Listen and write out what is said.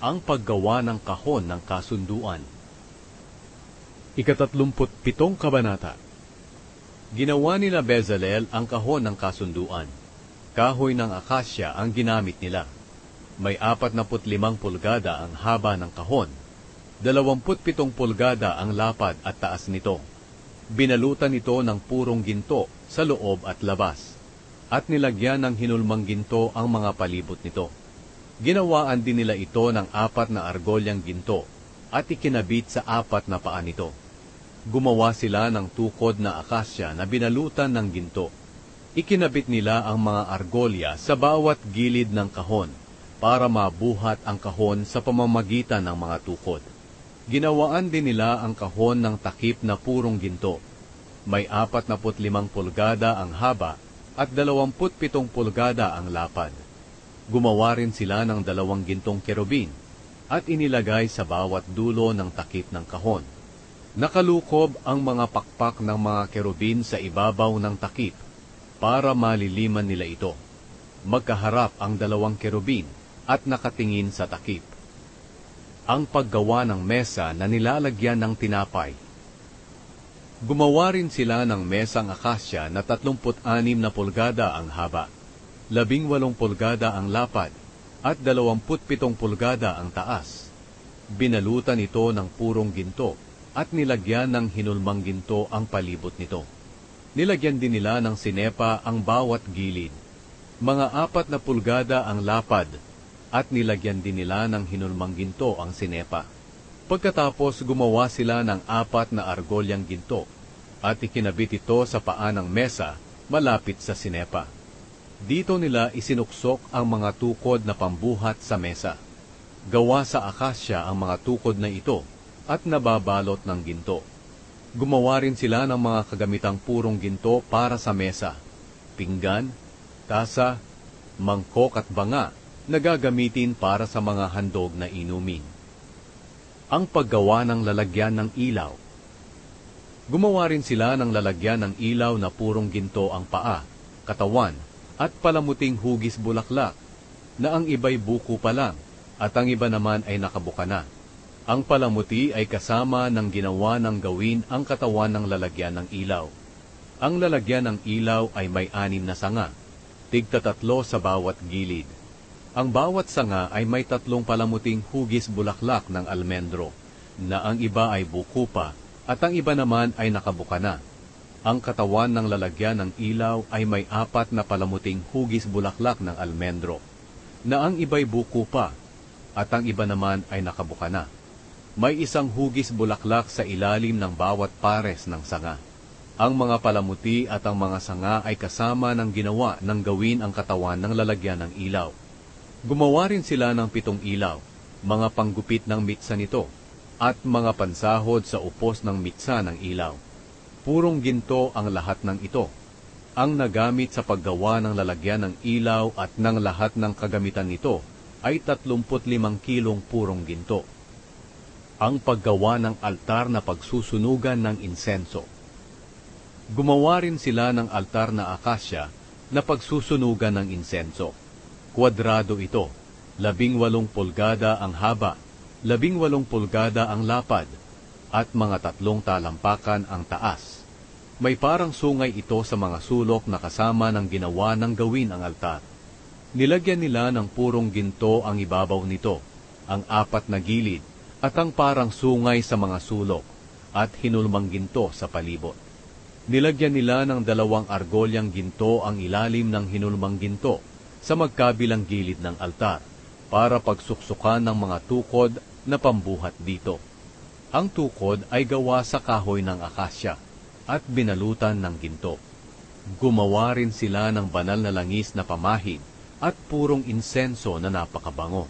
Ang paggawa ng kahon ng kasunduan. Ika-37 kabanata. Ginawa nila Bezalel ang kahon ng kasunduan. Kahoy ng akasya ang ginamit nila. May 45 pulgada ang haba ng kahon, 27 pulgada ang lapad at taas nito. Binalutan ito ng purong ginto sa loob at labas, at nilagyan ng hinulmang ginto ang mga palibot nito. Ginawaan din nila ito ng 4 na argolyang ginto at ikinabit sa 4 na paa nito. Gumawa sila ng tukod na akasya na binalutan ng ginto. Ikinabit nila ang mga argolya sa bawat gilid ng kahon para mabuhat ang kahon sa pamamagitan ng mga tukod. Ginawaan din nila ang kahon ng takip na purong ginto. May 45 pulgada ang haba at 27 pulgada ang lapad. Gumawa rin sila ng 2 gintong kerubin at inilagay sa bawat dulo ng takip ng kahon. Nakalukob ang mga pakpak ng mga kerubin sa ibabaw ng takip para maliliman nila ito. Magkaharap ang 2 kerubin at nakatingin sa takip. Ang paggawa ng mesa na nilalagyan ng tinapay. Gumawa rin sila ng mesang akasya na 36 na pulgada ang haba, 18 pulgada ang lapad, at 27 pulgada ang taas. Binalutan ito ng purong ginto at nilagyan ng hinulmang ginto ang palibot nito. Nilagyan din nila ng sinepa ang bawat gilid. Mga 4 na pulgada ang lapad at nilagyan din nila ng hinulmang ginto ang sinepa. Pagkatapos gumawa sila ng 4 na argolyang ginto at ikinabit ito sa paa ng mesa malapit sa sinepa. Dito nila isinuksok ang mga tukod na pambuhat sa mesa. Gawa sa akasya ang mga tukod na ito at nababalot ng ginto. Gumawa rin sila ng mga kagamitang purong ginto para sa mesa, pinggan, tasa, mangkok at banga na gagamitin para sa mga handog na inumin. Ang paggawa ng lalagyan ng ilaw. Gumawa rin sila ng lalagyan ng ilaw na purong ginto ang paa, katawan, at palamuting hugis bulaklak, na ang iba'y buko pa lang, at ang iba naman ay nakabuka na. Ang palamuti ay kasama ng ginawa ng gawin ang katawan ng lalagyan ng ilaw. Ang lalagyan ng ilaw ay may 6 na sanga, tig-3 sa bawat gilid. Ang bawat sanga ay may 3 palamuting hugis bulaklak ng almendro, na ang iba ay buko pa, at ang iba naman ay nakabuka na. Ang katawan ng lalagyan ng ilaw ay may 4 na palamuting hugis bulaklak ng almendro, na ang iba'y buko pa, at ang iba naman ay nakabuka na. May 1 hugis bulaklak sa ilalim ng bawat pares ng sanga. Ang mga palamuti at ang mga sanga ay kasama ng ginawa ng gawin ang katawan ng lalagyan ng ilaw. Gumawa rin sila ng 7 ilaw, mga panggupit ng mitsa nito, at mga pansahod sa upos ng mitsa ng ilaw. Purong ginto ang lahat ng ito. Ang nagamit sa paggawa ng lalagyan ng ilaw at ng lahat ng kagamitan nito ay 35 kilong purong ginto. Ang paggawa ng altar na pagsusunugan ng insenso. Gumawa rin sila ng altar na akasya na pagsusunugan ng insenso. Kwadrado ito, 18 pulgada ang haba, 18 pulgada ang lapad, at mga 3 talampakan ang taas. May parang sungay ito sa mga sulok na kasama ng ginawa ng gawin ang altar. Nilagyan nila ng purong ginto ang ibabaw nito, ang 4 na gilid, at ang parang sungay sa mga sulok, at hinulmang ginto sa palibot. Nilagyan nila ng 2 argolyang ginto ang ilalim ng hinulmang ginto sa magkabilang gilid ng altar, para pagsuksukan ng mga tukod na pambuhat dito. Ang tukod ay gawa sa kahoy ng akasya at binalutan ng ginto. Gumawa rin sila ng banal na langis na pamahid at purong insenso na napakabango.